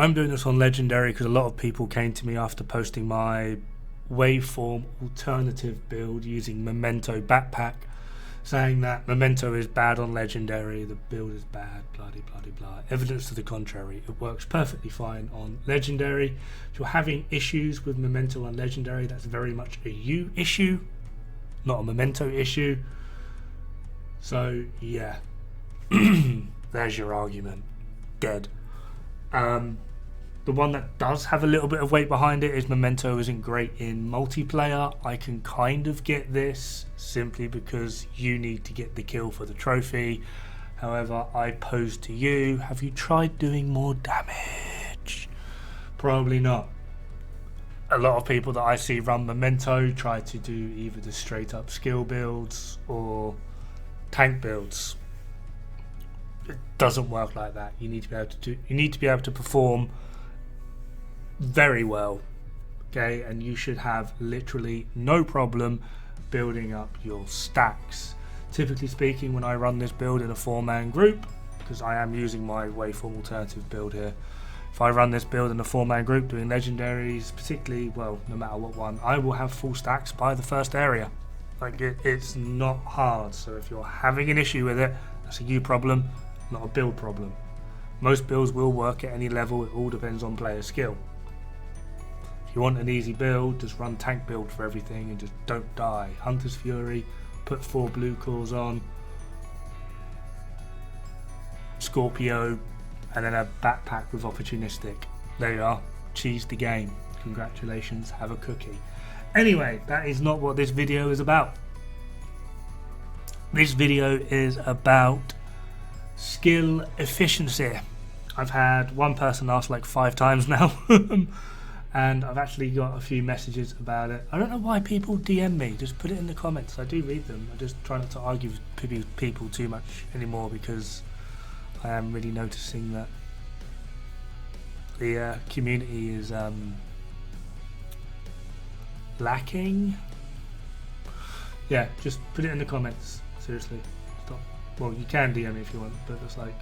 I'm doing this on Legendary because a lot of people came to me after posting my waveform alternative build using Memento backpack, saying that Memento is bad on Legendary, the build is bad, blah blah blah blah. Evidence to the contrary, it works perfectly fine on Legendary. If you're having issues with Memento on Legendary, that's very much a you issue, not a Memento issue. So yeah, there's your argument. Dead. The one that does have a little bit of weight behind it is Memento isn't great in multiplayer. I can kind of get this simply because you need to get the kill for the trophy. However, I pose to you, have you tried doing more damage? Probably not. A lot of people that I see run Memento try to do either the straight up skill builds or tank builds. It doesn't work like that. You need to be able to perform very well, okay, and you should have literally no problem building up your stacks. Typically speaking, when I run this build in a 4-man group, because I am using my waveform alternative build here, if I run this build in a 4-man group doing legendaries, particularly, well, no matter what one, I will have full stacks by the first area. Like it's not hard. So if you're having an issue with it, that's a you problem, not a build problem. Most builds will work at any level. It all depends on player skill. If you want an easy build, just run tank build for everything and just don't die. Hunter's Fury, put 4 blue cores on, Scorpio, and then a backpack with opportunistic. There you are. Cheese the game. Congratulations, have a cookie. Anyway, that is not what this video is about. This video is about skill efficiency. I've had one person ask like 5 times now and I've actually got a few messages about it. I don't know why people DM me, just put it in the comments. I do read them. I just try not to argue with people too much anymore because I am really noticing that the community is lacking. Yeah, just put it in the comments, seriously. Stop. Well, you can DM me if you want, but it's like,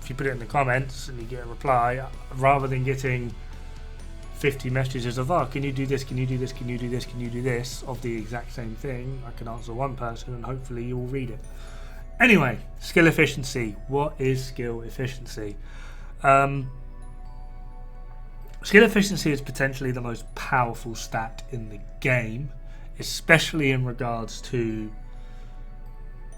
if you put it in the comments and you get a reply, rather than getting 50 messages of, oh, can you do this, can you do this, can you do this, can you do this, of the exact same thing, I can answer one person and hopefully you will read it. Anyway, skill efficiency. What is skill efficiency? Skill efficiency is potentially the most powerful stat in the game, especially in regards to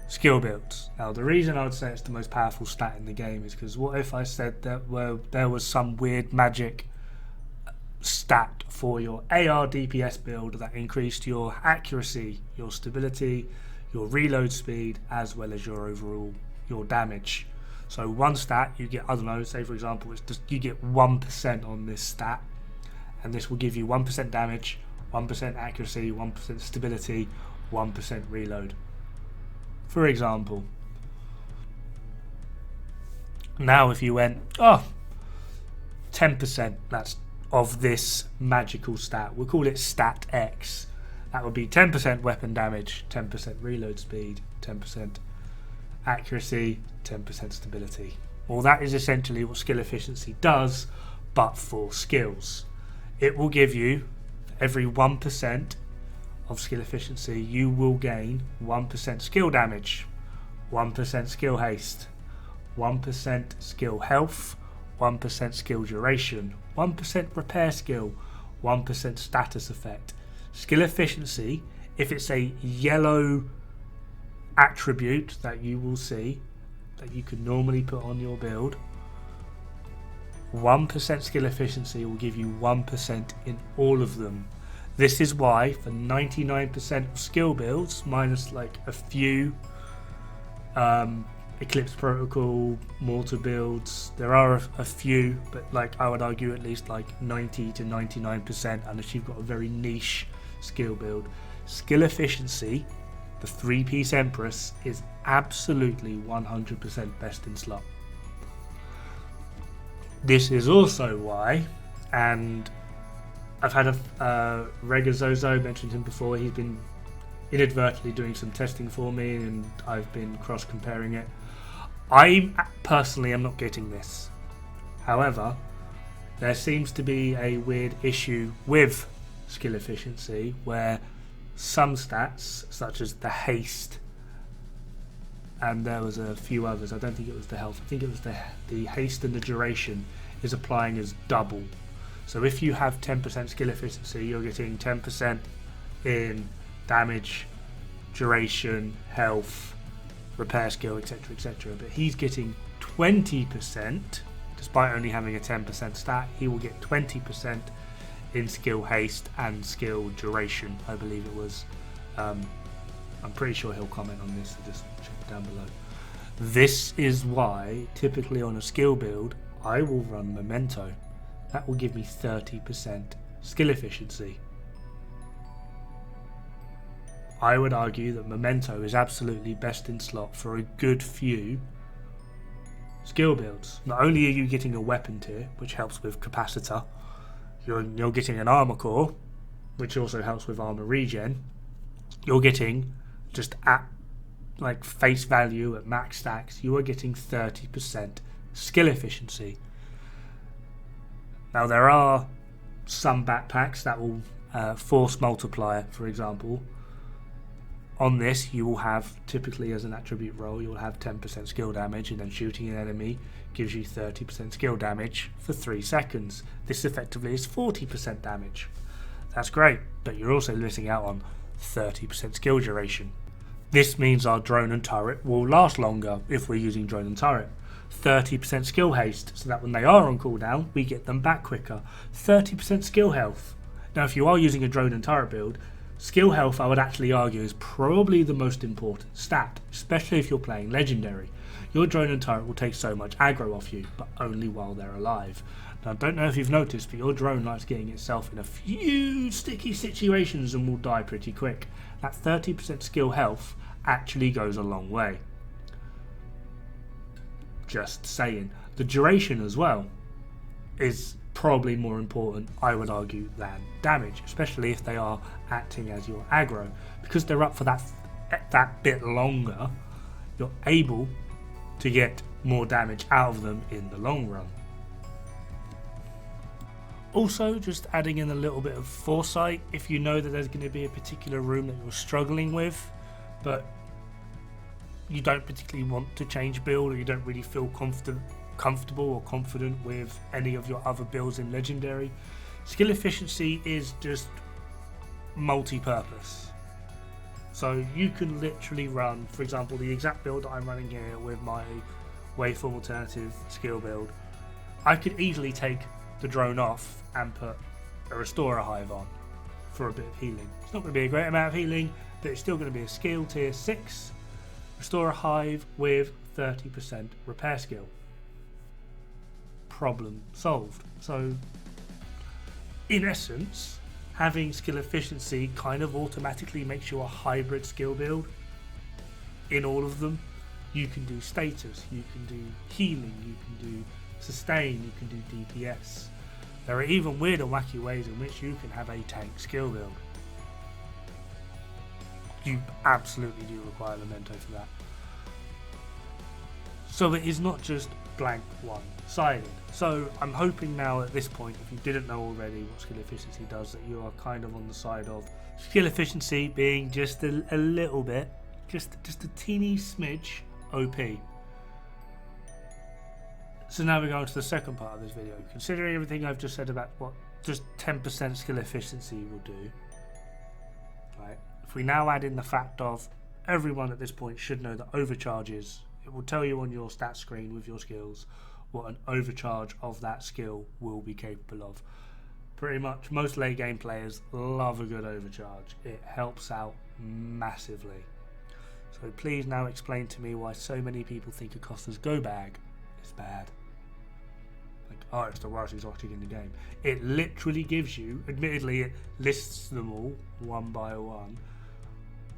skill builds. Now, the reason I would say it's the most powerful stat in the game is because what if I said that there was some weird magic stat for your AR DPS build that increased your accuracy, your stability, your reload speed, as well as your overall, your damage. So one stat, you get, I don't know, say for example, it's just you get 1% on this stat, and this will give you 1% damage, 1% accuracy, 1% stability, 1% reload. For example. Now if you went, 10%, that's of this magical stat, we'll call it stat X. That would be 10% weapon damage, 10% reload speed, 10% accuracy, 10% stability. Well, that is essentially what skill efficiency does, but for skills. It will give you, for every 1% of skill efficiency, you will gain 1% skill damage, 1% skill haste, 1% skill health, 1% skill duration, 1% repair skill, 1% status effect. Skill efficiency, if it's a yellow attribute that you will see that you could normally put on your build, 1% skill efficiency will give you 1% in all of them. This is why for 99% of skill builds, minus like a few Eclipse Protocol, Mortar builds, there are a few, but like I would argue at least like 90 to 99%, unless you've got a very niche skill build. Skill efficiency, the 3-piece Empress, is absolutely 100% best in slot. This is also why, and I've had a Regazozo, mentioned him before, he's been inadvertently doing some testing for me and I've been cross-comparing it. I personally am not getting this. However, there seems to be a weird issue with skill efficiency where some stats, such as the haste, and there was a few others, I don't think it was the health, I think it was the haste and the duration, is applying as double. So if you have 10% skill efficiency, you're getting 10% in damage, duration, health, repair skill, etc, etc. But he's getting 20%, despite only having a 10% stat, he will get 20% in skill haste and skill duration, I believe it was. I'm pretty sure he'll comment on this, so just check down below. This is why, typically on a skill build, I will run Memento. That will give me 30% skill efficiency. I would argue that Memento is absolutely best in slot for a good few skill builds. Not only are you getting a weapon tier, which helps with capacitor, you're getting an armor core, which also helps with armor regen. You're getting, just at like face value at max stacks, you are getting 30% skill efficiency. Now there are some backpacks that will force multiplier, for example. On this, you will have, typically as an attribute roll, you will have 10% skill damage, and then shooting an enemy gives you 30% skill damage for 3 seconds. This effectively is 40% damage. That's great, but you're also missing out on 30% skill duration. This means our drone and turret will last longer if we're using drone and turret. 30% skill haste, so that when they are on cooldown, we get them back quicker. 30% skill health. Now, if you are using a drone and turret build, skill health, I would actually argue, is probably the most important stat, especially if you're playing legendary. Your drone and turret will take so much aggro off you, but only while they're alive. Now, I don't know if you've noticed, but your drone likes getting itself in a few sticky situations and will die pretty quick. That 30% skill health actually goes a long way. Just saying. The duration as well is probably more important, I would argue, than damage, especially if they are acting as your aggro. Because they're up for that bit longer, you're able to get more damage out of them in the long run. Also, just adding in a little bit of foresight, if you know that there's going to be a particular room that you're struggling with, but you don't particularly want to change build, or you don't really feel comfortable or confident with any of your other builds in Legendary, skill efficiency is just multi-purpose. So you can literally run, for example, the exact build that I'm running here with my waveform alternative skill build. I could easily take the drone off and put a Restorer Hive on for a bit of healing. It's not going to be a great amount of healing, but it's still going to be a skill tier 6 Restorer Hive with 30% repair skill. Problem solved. So in essence, having skill efficiency kind of automatically makes you a hybrid skill build in all of them. You can do status, you can do healing, you can do sustain, you can do DPS. There are even weird and wacky ways in which you can have a tank skill build. You absolutely do require Memento for that. So it is not just blank one-sided. So I'm hoping now at this point, if you didn't know already what skill efficiency does, that you are kind of on the side of skill efficiency being just a little bit, just a teeny smidge OP. So now we go on to the second part of this video. Considering everything I've just said about what just 10% skill efficiency will do, right? If we now add in the fact of everyone at this point should know that overcharges, it will tell you on your stat screen with your skills what an overcharge of that skill will be capable of. Pretty much most late game players love a good overcharge. It helps out massively. So please now explain to me why so many people think Acosta's go bag is bad. Like, oh, it's the worst exotic in the game. It literally gives you, admittedly it lists them all one by one,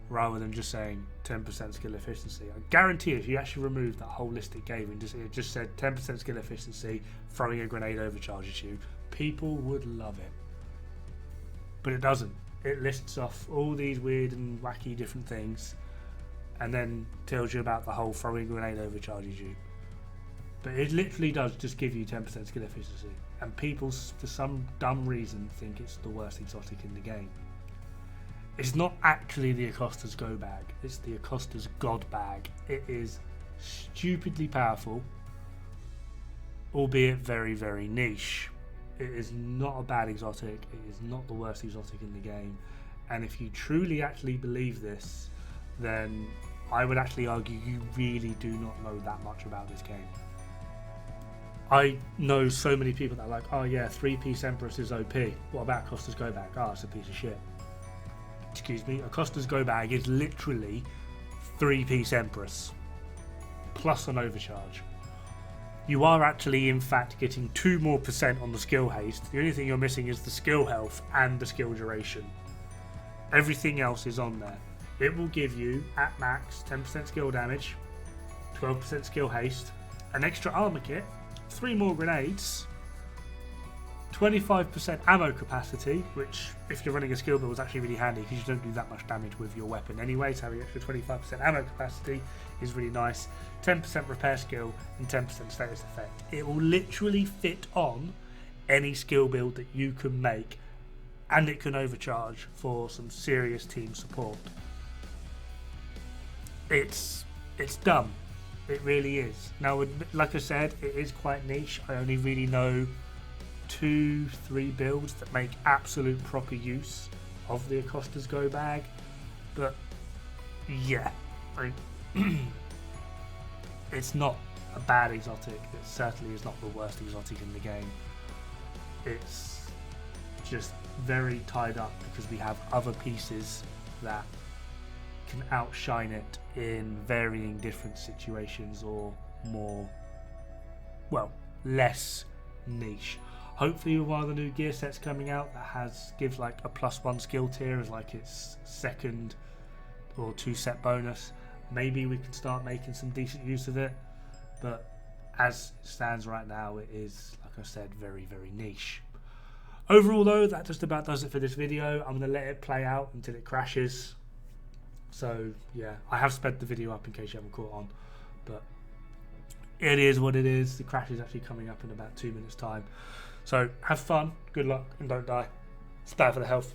rather than just saying 10% skill efficiency. I guarantee if you actually remove that whole list it gave and it just said 10% skill efficiency, throwing a grenade overcharges you, people would love it. But it doesn't. It lists off all these weird and wacky different things and then tells you about the whole throwing a grenade overcharges you. But it literally does just give you 10% skill efficiency. and people, for some dumb reason, think it's the worst exotic in the game. It's not actually the Acosta's Go bag, it's the Acosta's God bag. It is stupidly powerful, albeit very, very niche. It is not a bad exotic, it is not the worst exotic in the game, and if you truly actually believe this, then I would actually argue you really do not know that much about this game. I know so many people that are like, oh yeah, 3-piece Empress is OP. What about Acosta's Go bag? Oh, it's a piece of shit. Excuse me, Acosta's Go bag is literally 3-piece Empress plus an overcharge. You are actually in fact getting 2% more on the skill haste. The only thing you're missing is the skill health and the skill duration. Everything else is on there. It will give you at max 10% skill damage, 12% skill haste, an extra armor kit, 3 more grenades, 25% ammo capacity, which if you're running a skill build is actually really handy because you don't do that much damage with your weapon anyway, so having extra 25% ammo capacity is really nice, 10% repair skill and 10% status effect. It will literally fit on any skill build that you can make, and it can overcharge for some serious team support. It's dumb. It really is. Now, like I said, it is quite niche. I only really know 2-3 builds that make absolute proper use of the Acosta's Go bag, but yeah, it's not a bad exotic. It certainly is not the worst exotic in the game. It's just very tied up because we have other pieces that can outshine it in varying different situations, or more, well, less niche. Hopefully with one of the new gear sets coming out that gives like a +1 skill tier as like its second or 2 set bonus, maybe we can start making some decent use of it, but as it stands right now, it is, like I said, very, very niche. Overall though, that just about does it for this video. I'm going to let it play out until it crashes. So yeah, I have sped the video up in case you haven't caught on, but it is what it is. The crash is actually coming up in about 2 minutes time. So have fun, good luck, and don't die. It's bad for the health.